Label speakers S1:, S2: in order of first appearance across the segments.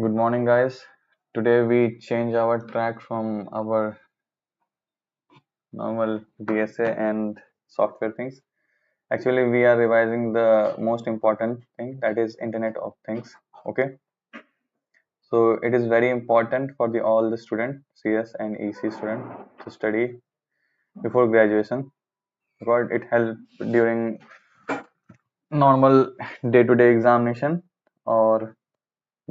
S1: Good morning, guys. Today we change our track from our normal DSA and software things. Actually, we are revising the most important thing, that is Internet of Things. Okay, so it is very important for the all the student, CS and EC student, to study before graduation because it helps during normal day-to-day examination or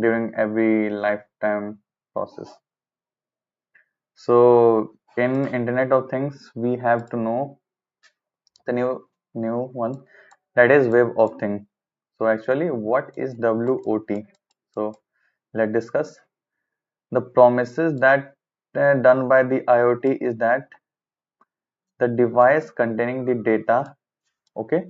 S1: during every lifetime process. So in Internet of Things, we have to know the new one, that is Web of Thing. So actually, what is WOT? So let's discuss. The promises that done by the IoT is that the device containing the data, okay,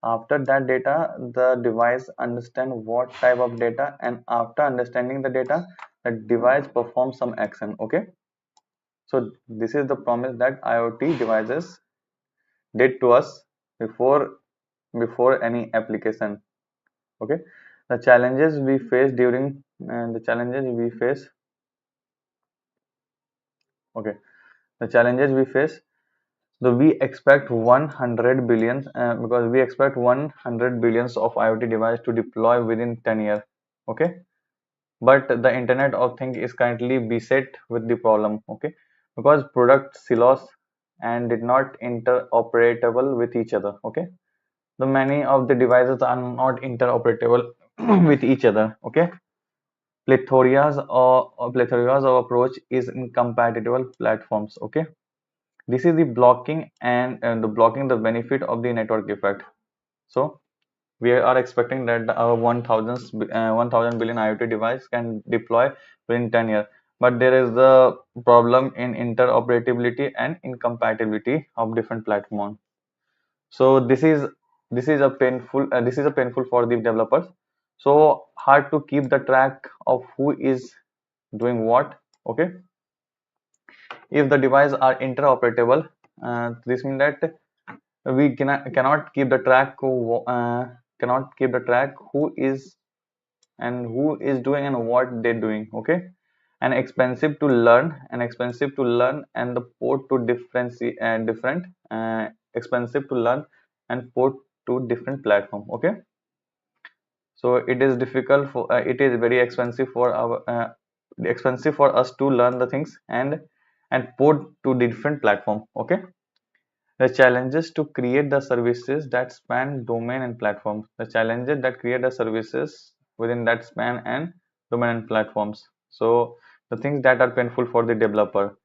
S1: after that data, the device understand what type of data, and after understanding the data, the device performs some action. Okay, so this is the promise that IoT devices did to us before any application. Okay, the challenges we face during the challenges we face okay the challenges we face, so we expect 100 billions, because we expect 100 billions of IoT device to deploy within 10 years. Okay, but the Internet of Things is currently beset with the problem. Okay, because product silos and did not interoperable with each other. Okay, the many of the devices are not interoperable with each other. Okay, plethorias of approach is incompatible platforms. Okay, this is the blocking and the blocking the benefit of the network effect. So we are expecting that our 1000 billion IoT device can deploy within 10 years, but there is the problem in interoperability and incompatibility of different platforms. So this is a painful for the developers. So hard to keep the track of who is doing what. Okay, if the device are interoperable, this means that we cannot keep the track who is doing and what they're doing. Okay, and expensive to learn and the port to different expensive to learn and port to different platform. Okay, so it is very expensive for us to learn the things and port to different platform. Okay, the challenges to create the services that span domain and platforms. The challenges that create the services within that span and domain and platforms. So the things that are painful for the developer.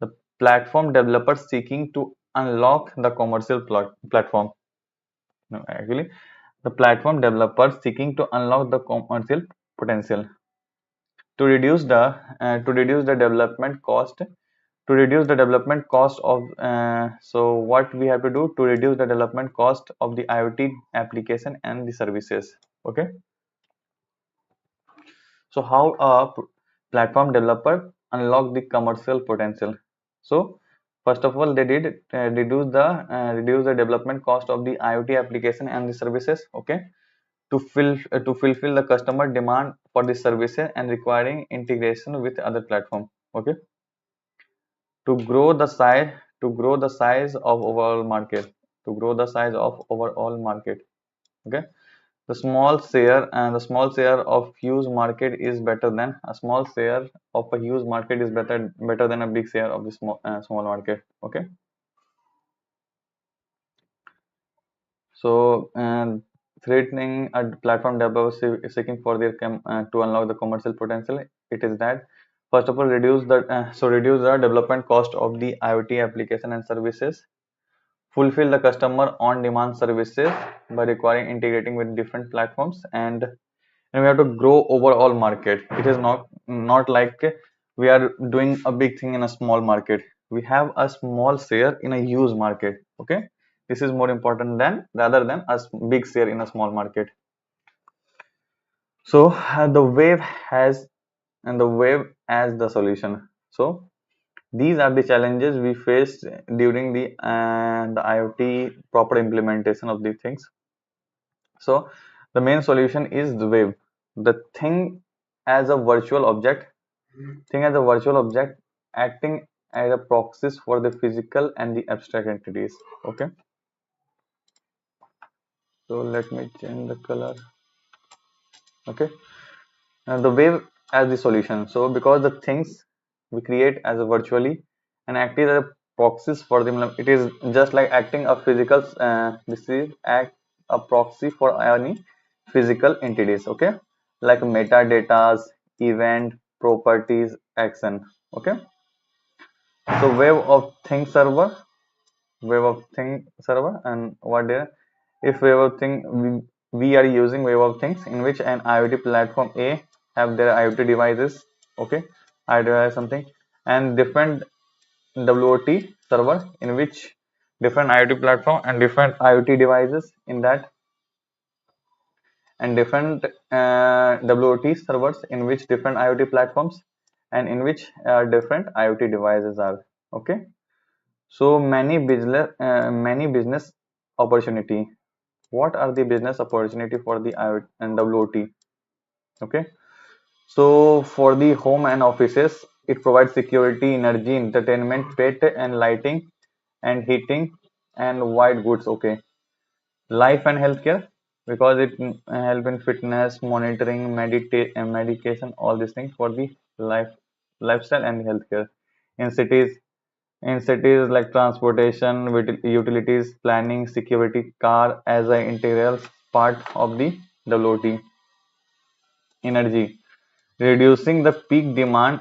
S1: The platform developer seeking to unlock the commercial platform. No, actually, the platform developer seeking to unlock the commercial potential to reduce the development cost of so what we have to do to reduce the development cost of the IoT application and the services. Okay, so how a platform developer unlock the commercial potential. So first of all, they did reduce the development cost of the IoT application and the services. Okay, to fulfill the customer demand for the services and requiring integration with other platform. Okay, to grow the size of overall market. Okay, the small share of huge market is better than a small share of a huge market is better than a big share of the small market. Okay, so threatening a platform developer seeking for to unlock the commercial potential, it is that first of all reduce the development cost of the IoT application and services, fulfill the customer on demand services by requiring integrating with different platforms, and we have to grow overall market. It is not like we are doing a big thing in a small market. We have a small share in a huge market. Okay, this is more important than rather than a big share in a small market. So the wave as the solution. So these are the challenges we faced during the IoT proper implementation of these things. So the main solution is the wave. The thing as a virtual object. Think as a virtual object acting as a proxies for the physical and the abstract entities. Okay, so let me change the color. Okay, the wave as the solution. So because the things we create as a virtually and act as a proxies for them, it is just like acting a physical. This is act a proxy for any physical entities. Okay, like metadatas, event, properties, action. Okay, so wave of thing server, wave of thing server, and what there? If wave of thing we are using wave of things in which an IoT platform A have their IoT devices, okay, I device something, and different WOT server in which different IoT platform and different IoT devices in that, and different WOT servers in which different IoT platforms and in which different IoT devices are. Okay, so many business opportunity. What are the business opportunity for the IoT and WOT? Okay, so for the home and offices, it provides security, energy, entertainment, pet and lighting and heating and white goods. Okay, life and healthcare, because it help in fitness, monitoring, medication, all these things for the lifestyle and healthcare. In cities, like transportation, utilities, planning, security, car as an integral part of the WOT. Energy, reducing the peak demand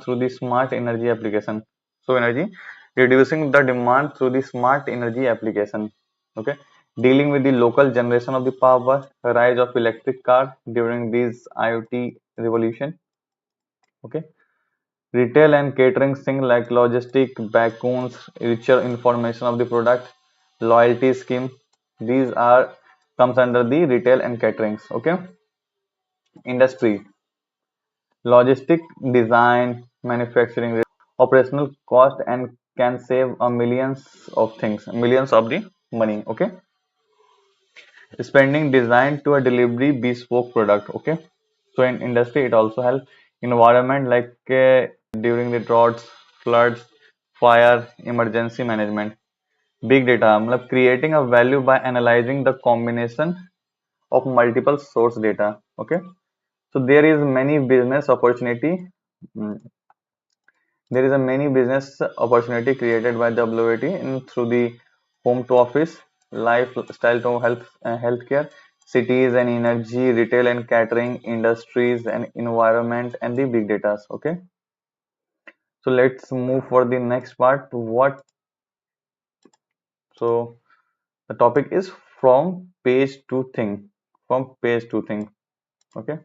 S1: through the smart energy application. So energy, reducing the demand through the smart energy application. Okay, dealing with the local generation of the power, rise of electric car during this IoT revolution. Okay, retail and catering thing like logistic, backbones, richer information of the product, loyalty scheme. These are comes under the retail and caterings. Okay, industry, logistic, design, manufacturing, operational cost, and can save a millions of the money. Okay, spending design to a delivery bespoke product. Okay, so in industry it also helps environment like during the droughts, floods, fire, emergency management. Big data, मतलब creating a value by analyzing the combination of multiple source data. Okay, so there is many business opportunity. Mm, there is a many business opportunity created by WAT in through the home to office, lifestyle to healthcare, cities and energy, retail and catering, industries and environment, and the big data. Okay, so let's move for the next part. What? So the topic is from page to thing. From page to thing. Okay,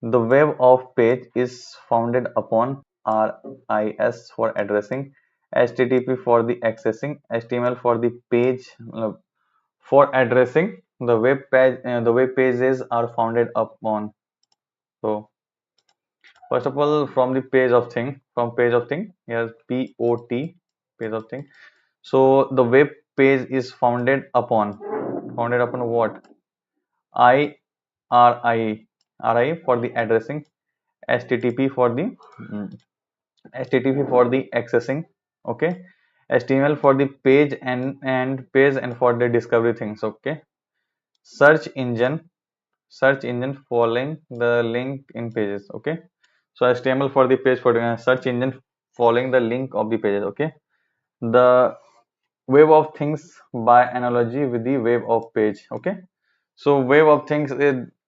S1: the web of page is founded upon RIS for addressing, HTTP for the accessing, HTML for the page for addressing. The web pages are founded upon. So first of all, from the page of thing, from page of thing, here's POT, page of thing. So the web page is founded upon what? I RI for the addressing, HTTP for the HTTP for the accessing. Okay, HTML for the page and for the discovery things. Okay, search engine, following the link in pages. Okay, so HTML for the page, for the search engine following the link of the pages. Okay, the web of things by analogy with the web of page. Okay, so web of things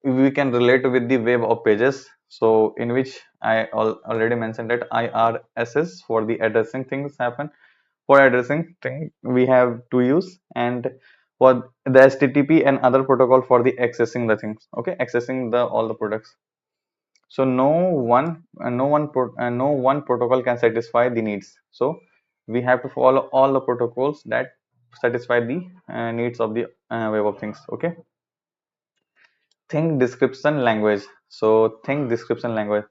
S1: we can relate with the web of pages, so in which I already mentioned that IRSS for the addressing things happen. For addressing thing we have to use, and for the HTTP and other protocol for the accessing the things. Okay, accessing the all the products. So no one protocol can satisfy the needs, so we have to follow all the protocols that satisfy the needs of the web of things. Okay, think description language. So think description language,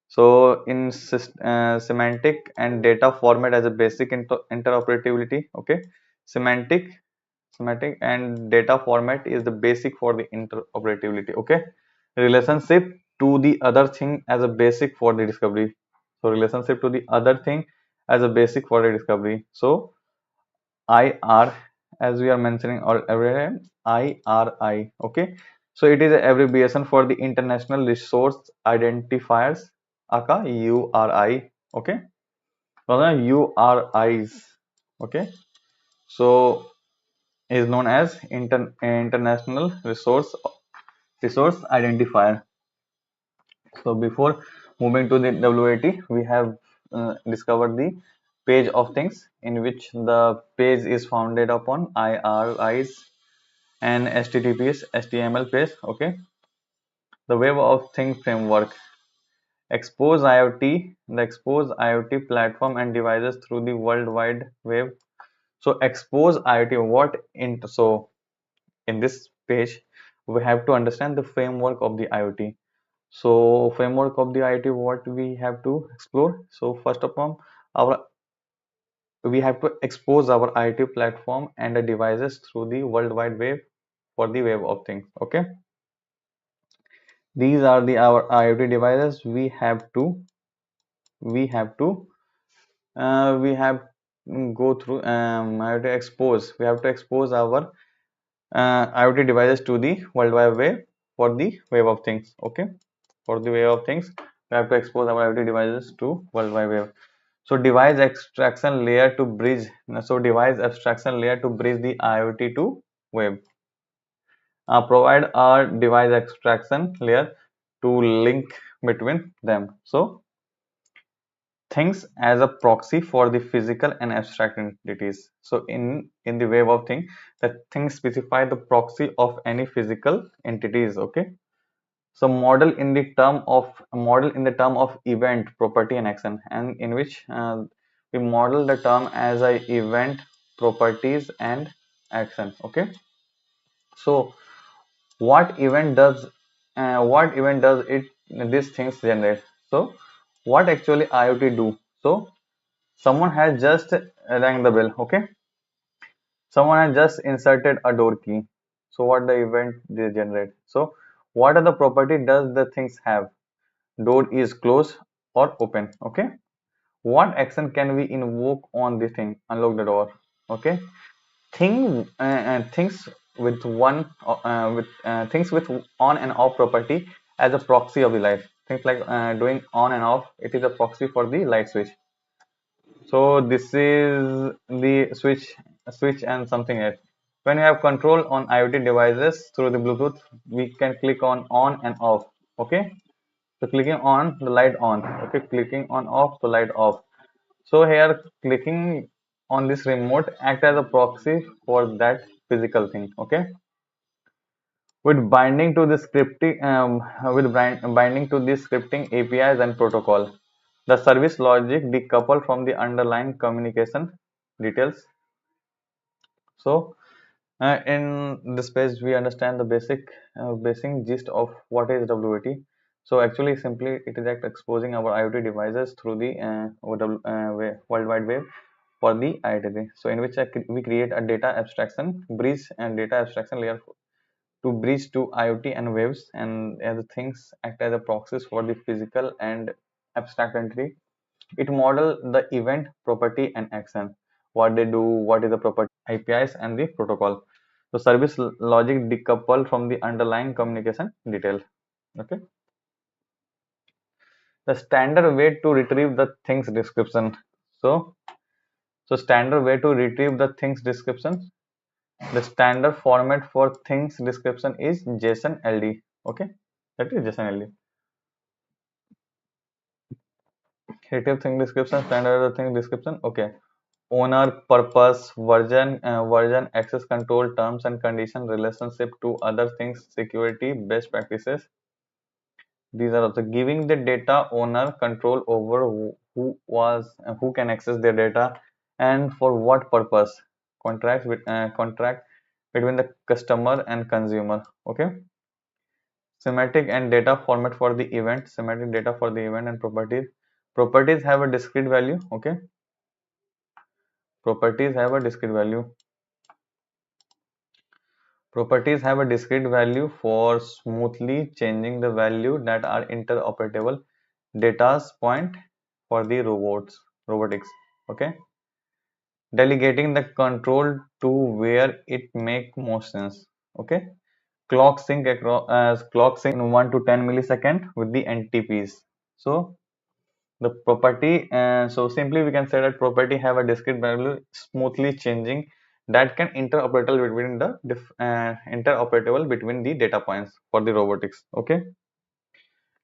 S1: so in semantic and data format as a basic interoperability. Okay, semantic Semantic and data format is the basic for the interoperability. Okay, relationship to the other thing as a basic for the discovery. So relationship to the other thing as a basic for the discovery. So IR, as we are mentioning or every time, IRI. Okay, so it is an abbreviation for the International Resource Identifiers, aka URI. Okay, so URIs. Okay, so is known as International Resource Identifier. So before moving to the WAT, we have discovered the page of things, in which the page is founded upon IRIs and HTTPS HTML page. Okay, the Web of Things framework. Expose IoT, the Expose IoT platform and devices through the World Wide Web. So expose IoT, what in so in this page we have to understand the framework of the IoT. So framework of the IoT, what we have to explore. So first of all, our we have to expose our IoT platform and the devices through the World Wide Web for the Web of Things. Okay, these are the our IoT devices. We have go through I have to expose we have to expose our IoT devices to the World Wide Web for the Web of Things. Okay, for the Web of Things, we have to expose our IoT devices to World Wide Web. So device abstraction layer to bridge. So device abstraction layer to bridge the IoT to web. Provide a device abstraction layer to link between them. So things as a proxy for the physical and abstract entities. So in the web of thing, the things specify the proxy of any physical entities. Okay, so model in the term of event, property and action, and in which we model the term as a event, properties and action. Okay, so what event does it these things generate? So what actually IoT do? So someone has just rang the bell. Okay, someone has just inserted a door key. So what the event they generate? So what are the property does the things have? Door is closed or open. Okay, what action can we invoke on the thing? Unlock the door. Okay, things with things with on and off property as a proxy of the light. Things like doing on and off, it is a proxy for the light switch. So this is the switch and something else. When you have control on IoT devices through the Bluetooth, we can click on and off. Okay, so clicking on the light on. Okay, clicking on off the light off. So here clicking on this remote act as a proxy for that physical thing. Okay, with binding to the scripting binding to the scripting APIs and protocol. The service logic decoupled from the underlying communication details. So in this page, we understand the basic gist of what is WAT. So actually, simply it is like exposing our IoT devices through the World Wide Web for the IoT. So in which we create a data abstraction bridge and data abstraction layer to bridge to IoT and waves, and as things act as a proxies for the physical and abstract entity. It model the event, property, and action. What they do, what is the property, APIs, and the protocol. So service logic decoupled from the underlying communication detail. Okay. The standard way to retrieve the things description. So, so standard way to retrieve the things description. The standard format for things description is JSON LD. Okay, that is JSON LD. Retrieve thing description, standard thing description. Okay. Owner, purpose, version, access control, terms and condition, relationship to other things, security, best practices. These are also giving the data owner control over who can access their data and for what purpose. Contract between the customer and consumer. Okay. Semantic and data format for the event. Semantic data for the event and properties. Properties have a discrete value. Okay. Properties have a discrete value. Properties have a discrete value for smoothly changing the value that are interoperable data point for the robotics. Okay, delegating the control to where it make most sense. Okay, clock sync in 1 to 10 millisecond with the NTPs. So the property, so simply we can say that property have a discrete value smoothly changing that can interoperable between the data points for the robotics. Okay,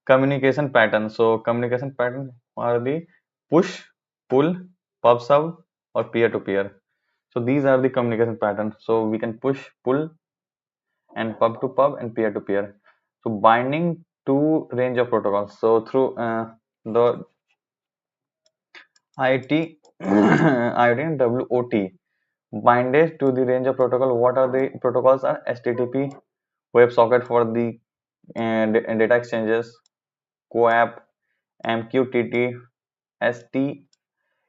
S1: communication pattern. So communication pattern are the push, pull, pub sub, or peer to peer. So these are the communication patterns. So we can push, pull, and pub to pub and peer to peer. So binding to range of protocols. So through the IoT, IoT-WOT binded to the range of protocol. What are the protocols? Are HTTP, WebSocket for the data exchanges, CoAP, MQTT, ST.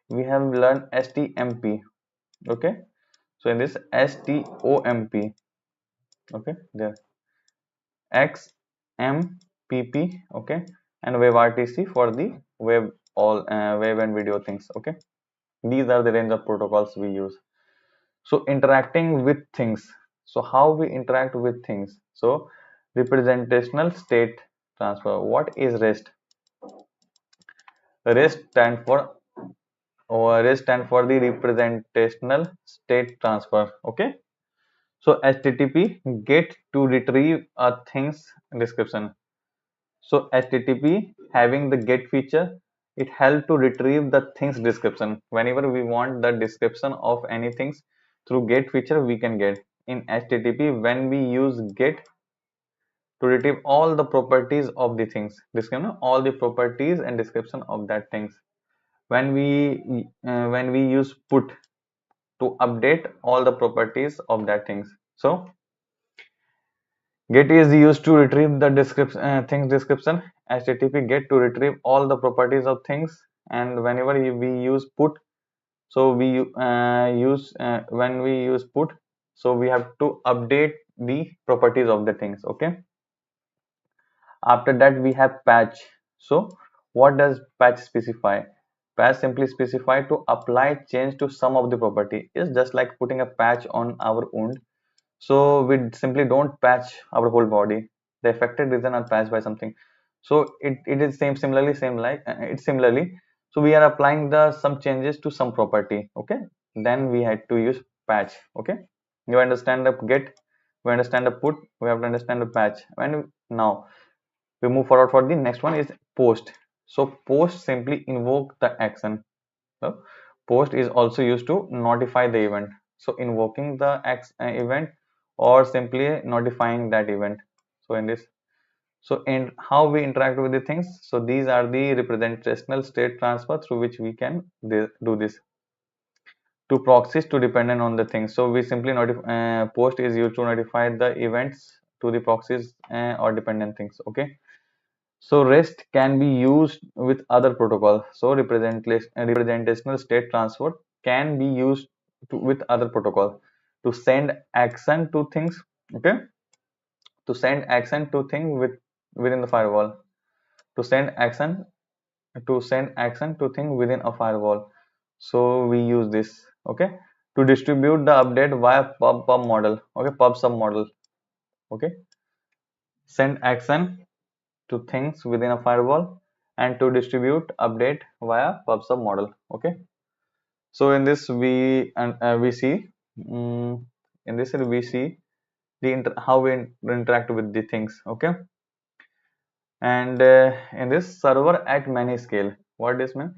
S1: We have learned STMP. Okay, so in this STOMP. Okay, there XMPP. Okay, and WebRTC for the web and video things. Okay, these are the range of protocols we use. So interacting with things. So how we interact with things? So representational state transfer. What is REST? REST stand for REST stand for the representational state transfer. Okay, so HTTP get to retrieve a thing's description. So HTTP having the get feature, it help to retrieve the things description. Whenever we want the description of anything through get feature, we can get in HTTP when we use get to retrieve all the properties of the things. Description all the properties and description of that things. When we use put to update all the properties of that things. So get is used to retrieve the description things description. HTTP get to retrieve all the properties of things, and whenever we use put, so we use when we use put, so we have to update the properties of the things. Okay. After that we have patch. So what does patch specify? Patch simply specify to apply change to some of the property. It's just like putting a patch on our wound. So we simply don't patch our whole body. The affected region are patched by something. So it is same like it's similarly. So we are applying the some changes to some property. Okay. Then we had to use patch. Okay. You understand the get, we understand the put, we have to understand the patch. And now we move forward for the next one is post. So post simply invoke the action. So post is also used to notify the event. So invoking the event or simply notifying that event. So in this, so in how we interact with the things. So these are the representational state transfer through which we can do this. To proxies to dependent on the things. So we simply notify post is used to notify the events to the proxies or dependent things. Okay. So REST can be used with other protocols. So representational state transfer can be used with other protocol to send action to things. Okay, to send action to thing within the firewall. To send action to thing within a firewall. So we use this. Okay, to distribute the update via pub model. Okay, pub sub model. Okay, send action to things within a firewall and to distribute update via pub/sub model. Okay, so in this we see in this we see how we interact with the things. Okay, and in this server at many scale, what this mean?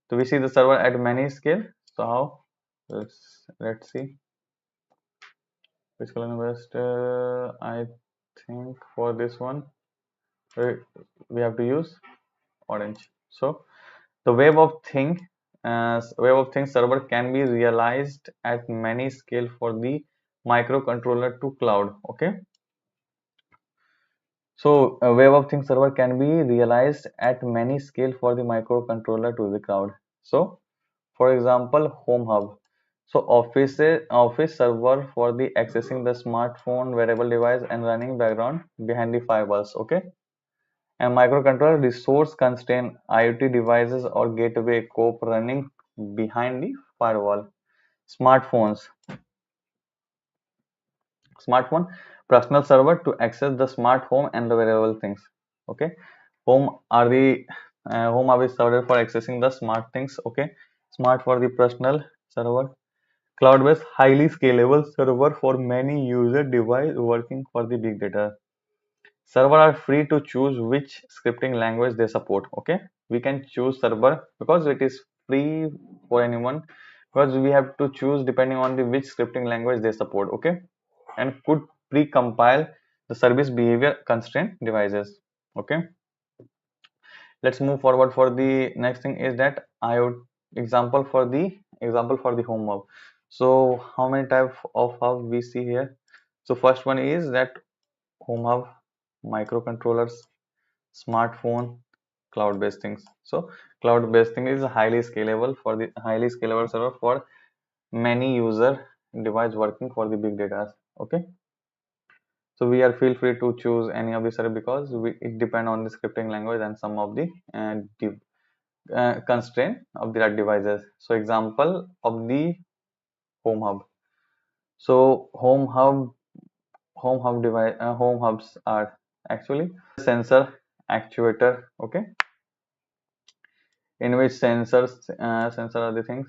S1: So we see the server at many scale. So how? Let's see which color best. I think for this one we, we have to use orange. So the web of things server can be realized at many scale for the microcontroller to cloud. Okay, so a web of things server can be realized at many scale for the microcontroller to the cloud. So for example, home hub. So office server for the accessing the smartphone wearable device and running background behind the firewalls. Okay. And microcontroller resource constrained IoT devices or gateway cope running behind the firewall. Smartphones. Smartphone personal server to access the smart home and the wearable things. Okay. Home are the home are the server for accessing the smart things. Okay. Smart for the personal server. Cloud-based highly scalable server for many user device working for the big data. Server are free to choose which scripting language they support. Okay, we can choose server because it is free for anyone, because we have to choose depending on the which scripting language they support. Okay, and could pre-compile the service behavior constraint devices. Okay, let's move forward for the next thing is that IoT example for the home hub. So how many type of hub we see here? So first one is that home hub, microcontrollers, smartphone, cloud-based things. So cloud-based thing is highly scalable server for many user device working for the big data. Okay. So we are feel free to choose any of the server because it depend on the scripting language and some of the constraint of the devices. So example of the home hub. So home hubs are actually sensor actuator. Okay, in which sensor are the things,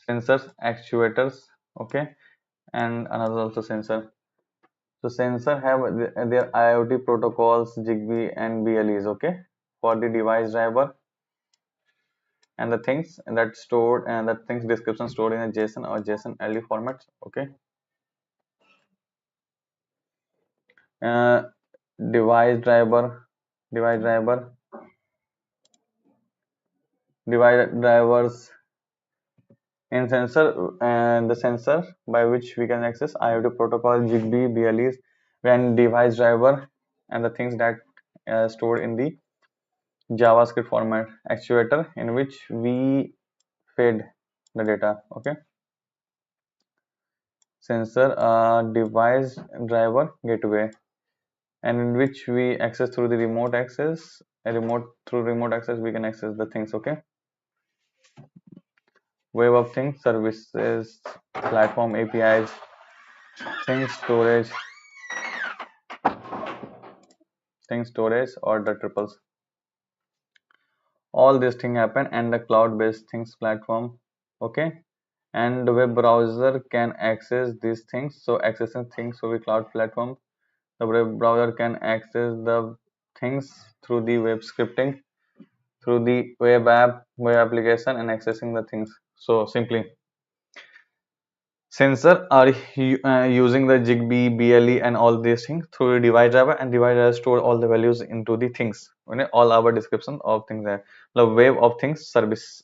S1: sensors actuators. Okay, and another also sensor. So sensor have their IoT protocols, Zigbee and BLEs. Okay, for the device driver and the things that stored and the things description stored in a JSON or JSON LD formats. Okay, uh, device driver, device driver, device drivers in sensor, and the sensor by which we can access IoT protocol, Zigbee, BLEs, when device driver and the things that stored in the JavaScript format, actuator in which we fed the data. Okay, sensor, device driver gateway, and in which we access through the remote access, remote access we can access the things. Okay, web of things, services, platform APIs, things storage or the triples, all these things happen and the cloud based things platform. Okay, and the web browser can access these things. So accessing things through the cloud platform, the web browser can access the things through the web scripting, through the web application and accessing the things. So simply sensor are using the Zigbee, BLE and all these things through the device driver, and device driver store all the values into the things. Okay? All our description of things there. The wave of things services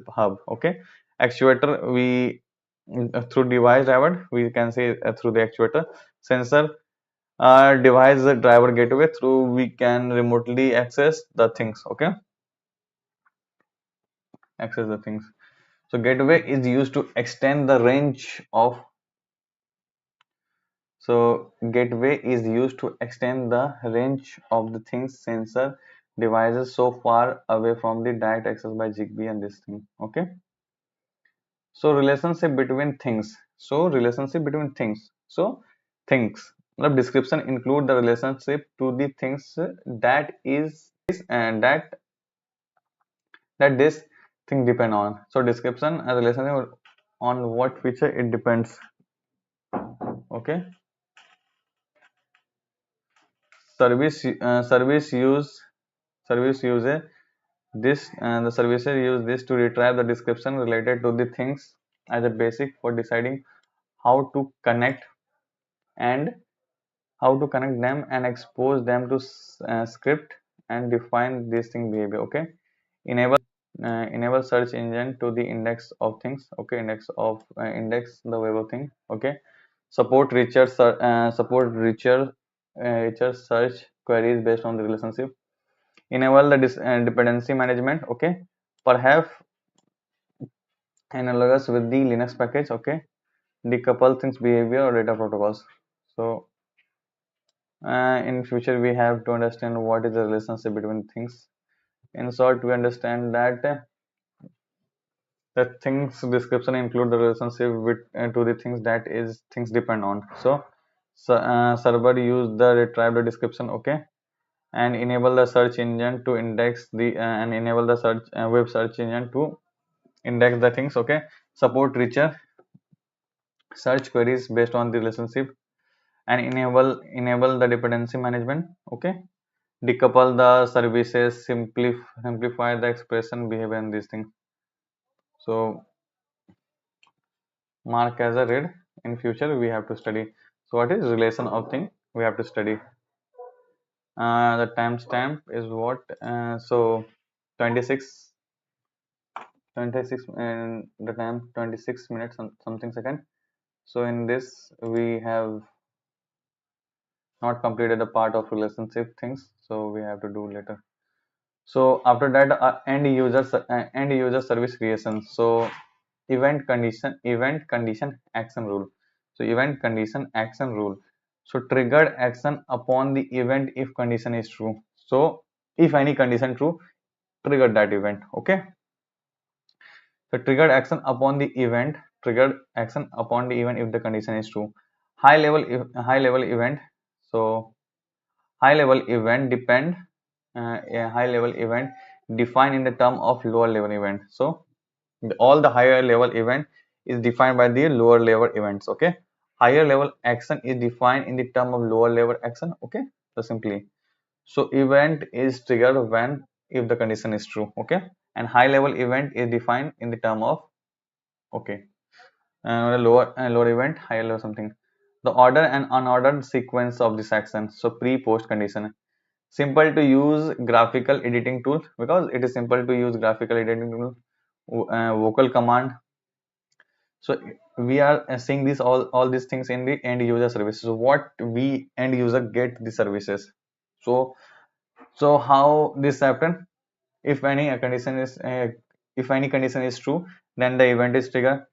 S1: hub. Okay, actuator we through device driver we can say through the actuator, sensor device driver gateway through we can remotely access the things. Okay, access the things. So gateway is used to extend the range of. So gateway is used to extend the range of the things sensor devices so far away from the direct access by Zigbee and this thing. Okay. So relationship between things. So relationship between things. So things. The description include the relationship to the things that is and that this thing depend on. So description a relationship on what feature it depends. Okay. Service service use this, and the services use this to retrieve the description related to the things as a basic for deciding how to connect and how to connect them and expose them to script and define this thing behavior. Okay, enable search engine to the index of things. Okay, index the web of thing. Okay, support richer search queries based on the relationship. enable the dependency management, okay, perhaps analogous with the Linux package, okay, decouple things behavior or data protocols. So in future we have to understand what is the relationship between things. In short, we understand that the things description include the relationship with to the things that is things depend on. So server use the retrieve the description, okay, and enable the search engine to index the and enable the search web search engine to index the things, okay, support richer search queries based on the relationship, and enable the dependency management, okay, decouple the services, simplify the expression behavior and these things. So mark as a read. In future we have to study. So what is relation of thing we have to study. The timestamp is what, so 26 26 and the time 26 minutes something second. So in this we have not completed the part of relationship things, so we have to do later. So after that, end user service creation. So event condition action rule. So event condition action rule. So triggered action upon the event if condition is true. So if any condition true, trigger that event, okay. So triggered action upon the event if the condition is true. High level event. So high level event depend a high level event defined in the term of lower level event. So all the higher level event is defined by the lower level events, okay. Higher level action is defined in the term of lower level action, okay. So simply, so event is triggered when if the condition is true, okay, and high level event is defined in the term of, okay, lower event, higher level something. The order and unordered sequence of this action. So pre post condition. Simple to use graphical editing tool, because it is simple to use graphical editing tool. Vocal command. So we are seeing this all these things in the end user services. So what we end user get the services. So how this happen? If any condition is if any condition is true, then the event is triggered.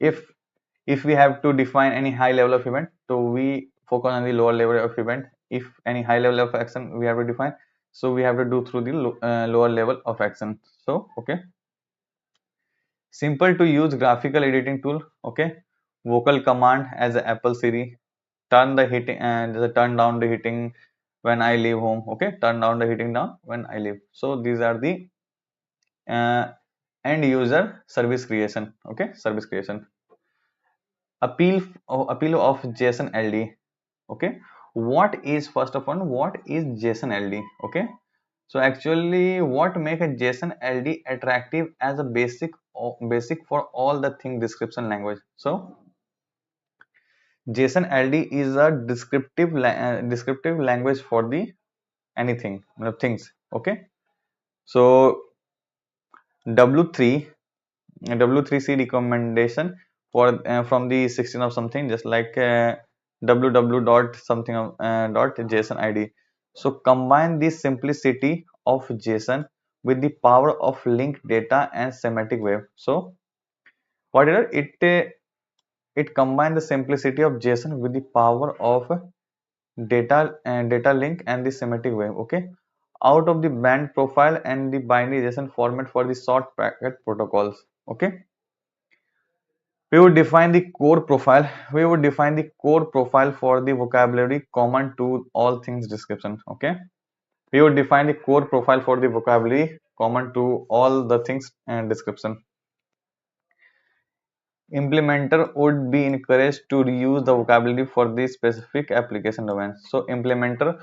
S1: If we have to define any high level of event, so we focus on the lower level of event. If any high level of action we have to define, so we have to do through the lower level of action. So okay, simple to use graphical editing tool, okay. Vocal command as a Apple Siri, turn the hitting and turn down the hitting when I leave home, okay, turn down the hitting down when I leave. So these are the uh, end user service creation, okay, service creation. Appeal of JSON LD, okay. What is, first of all, what is JSON LD, okay. So actually what make a JSON LD attractive as a basic for all the thing description language. So JSON LD is a descriptive language for the anything, things, okay. So w3 W3C recommendation for from the 16 of something, just like www dot something dot JSON ID. So combine the simplicity of JSON with the power of linked data and semantic web. So what is it combine the simplicity of JSON with the power of data link and the semantic web, okay, out of the band profile and the binary JSON format for the short packet protocols, okay. We would define the core profile. We would define the core profile for the vocabulary common to all things description, okay. We would define the core profile for the vocabulary common to all the things and description. Implementer would be encouraged to reuse the vocabulary for the specific application domain. So implementer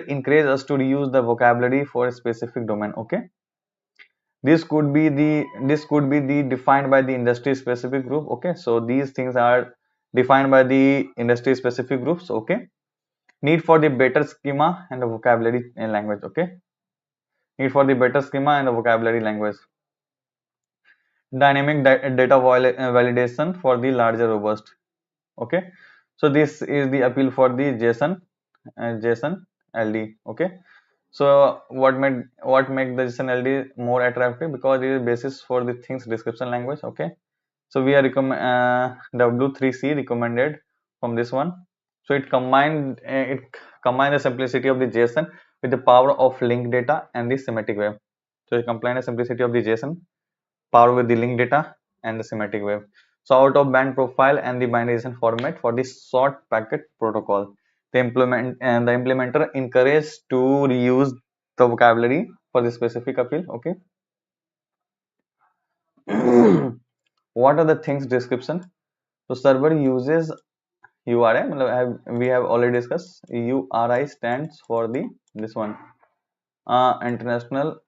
S1: encourages us to reuse the vocabulary for a specific domain, okay. This could be the defined by the industry specific group, okay. So these things are defined by the industry specific groups, okay. Need for the better schema and the vocabulary and language, okay. Need for the better schema and the vocabulary language. Dynamic data validation for the larger robust, okay. So this is the appeal for the JSON LD, okay. So what make the JSON LD more attractive? Because it is basis for the things description language. Okay, so we are W3C recommended from this one. So it combined the simplicity of the JSON with the power of linked data and the semantic web. So it combined the simplicity of the JSON, power with the linked data and the semantic web. So out of band profile and the binary JSON format for the short packet protocol. The implementer encouraged to reuse the vocabulary for the specific appeal. Okay. What are the things description? So server uses URI. We have already discussed. URI stands for the this one. International.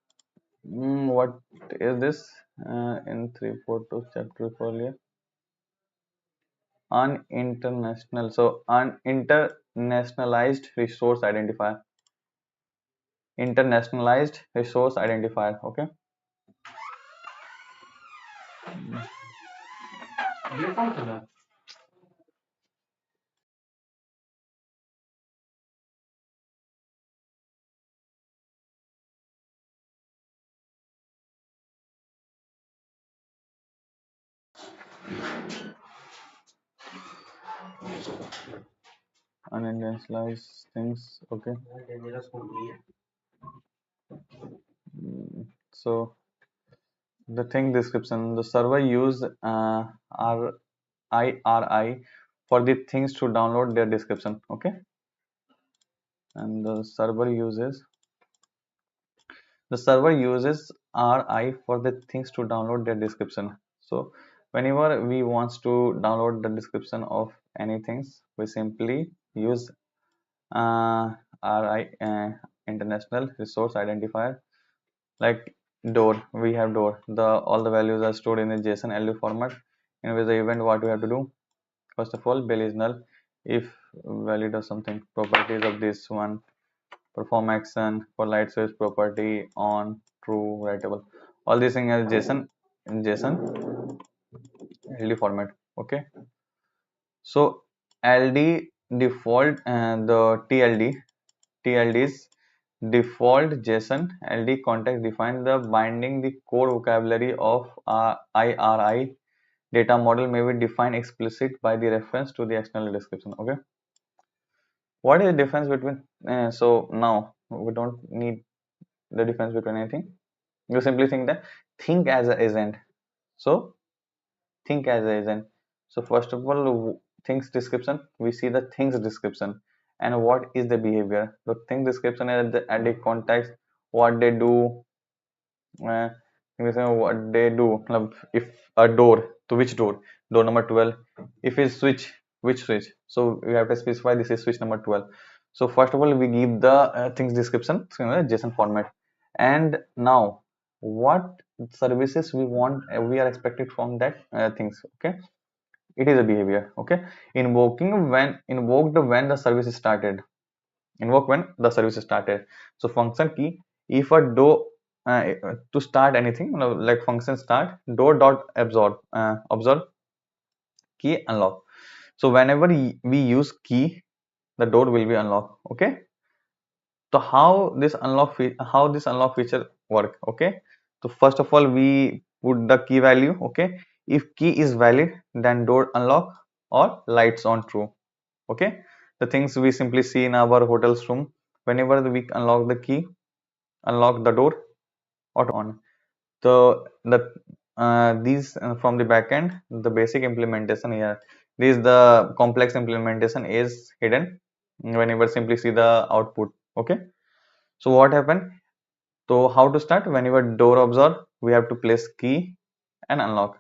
S1: What is this? In 342 chapter 4 uninternational, so uninternationalized resource identifier, internationalized resource identifier. Okay. Unintentionalized things. Okay. So the thing description, the server use RIRI for the things to download their description. Okay. And the server uses RI for the things to download their description. So whenever we wants to download the description of anything, we simply use RI, international resource identifier. Like door, we have door. The all the values are stored in a JSON LD format. And with the event, what we have to do? First of all, bell is null if valid or something. Properties of this one, perform action for light switch property on true writable. All these things are JSON in JSON LD format. Okay. So LD default and the TLD's default JSON LD context define the binding the core vocabulary of IRI data model may be defined explicit by the reference to the external description. Okay. What is the difference between so now we don't need the difference between anything. You simply think as an agent. So think as an agent. So first of all, things description. We see the things description and what is the behavior. The thing description is at the context, what they do, uh, what they do. If a door, to which door? Door number 12. If it's switch, which switch? So we have to specify this is switch number 12. So first of all, we give the things description in a JSON format. And now, what services we want, we are expected from that things. Okay, it is a behavior. Okay, invoked when the service is started. Invoke when the service is started. So function key, if a do to start anything, like function start door dot absorb key unlock. So whenever we use key, the door will be unlocked. Okay. So how this unlock feature work? Okay. So first of all, we put the key value. Okay. If key is valid, then door unlock or lights on true. Okay. The things we simply see in our hotel's room. Whenever we unlock the key, unlock the door auto on. So these from the backend, the basic implementation here. This the complex implementation is hidden whenever simply see the output. Okay. So what happened? So how to start? Whenever door observe, we have to place key and unlock.